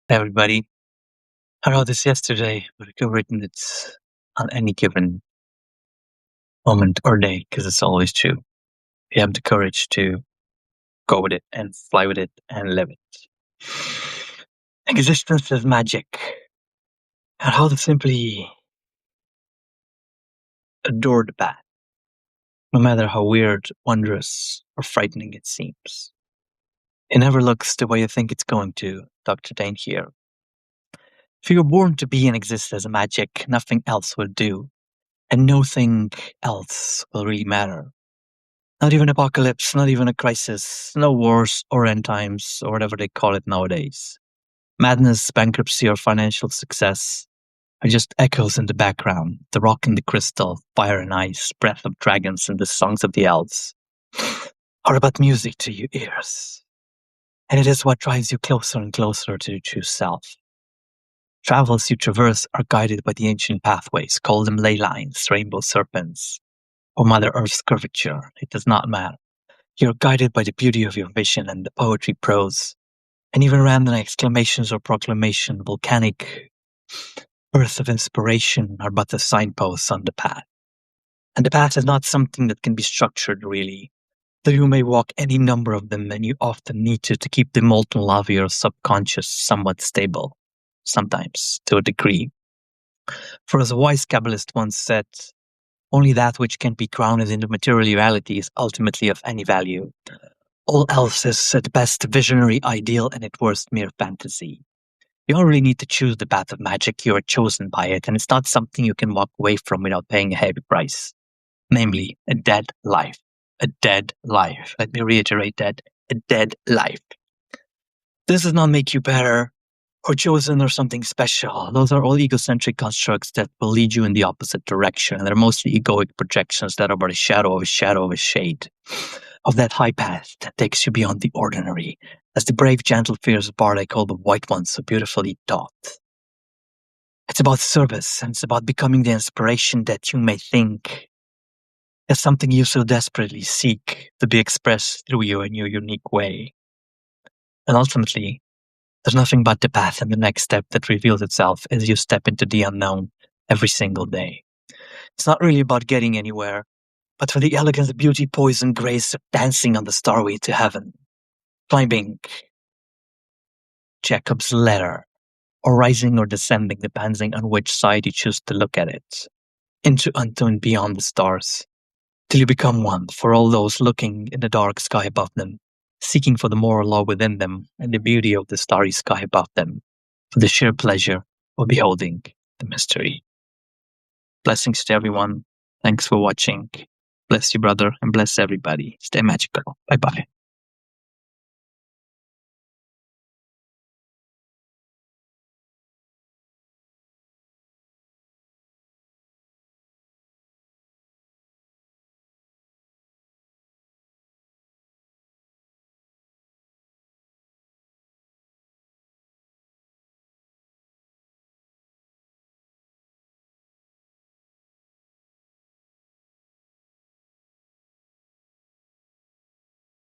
Everybody. I wrote this yesterday, but I could have written it on any given moment or day because it's always true. You have the courage to go with it and fly with it and live it. Existence is magic, and how to simply adore the path, no matter how weird, wondrous, or frightening it seems. It never looks the way you think it's going to. Dr. Dane here. If you were born to be and exist as a magic, nothing else will do, and nothing else will really matter. Not even apocalypse, not even a crisis, no wars or end times or whatever they call it nowadays. Madness, bankruptcy, or financial success are just echoes in the background. The rock and the crystal, fire and ice, breath of dragons, and the songs of the elves are but music to your ears. And it is what drives you closer and closer to your true self. Travels you traverse are guided by the ancient pathways, call them ley lines, rainbow serpents, or Mother Earth's curvature. It does not matter. You're guided by the beauty of your vision and the poetry prose, and even random exclamations or proclamation, volcanic births of inspiration are but the signposts on the path. And the path is not something that can be structured, really, though you may walk any number of them, and you often need to keep the molten lava of your subconscious somewhat stable, sometimes to a degree. For as a wise Kabbalist once said, only that which can be grounded in the material reality is ultimately of any value. All else is at best a visionary ideal and at worst mere fantasy. You don't really need to choose the path of magic, you are chosen by it, and it's not something you can walk away from without paying a heavy price. Namely, a dead life. A dead life. Let me reiterate that. A dead life. This does not make you better or chosen or something special. Those are all egocentric constructs that will lead you in the opposite direction. And they're mostly egoic projections that are but a shadow of a shadow of a shade of that high path that takes you beyond the ordinary, as the brave, gentle, fierce bard I call the white one so beautifully taught. It's about service, and it's about becoming the inspiration that you may think is something you so desperately seek to be expressed through you in your unique way. And ultimately, there's nothing but the path and the next step that reveals itself as you step into the unknown every single day. It's not really about getting anywhere, but for the elegance, beauty, poise, and grace of dancing on the starway to heaven, climbing Jacob's ladder, or rising or descending, depending on which side you choose to look at it, into and beyond the stars, till you become one for all those looking in the dark sky above them, seeking for the moral law within them and the beauty of the starry sky above them, for the sheer pleasure of beholding the mystery. Blessings to everyone. Thanks for watching. Bless you, brother, and bless everybody. Stay magical. Bye-bye.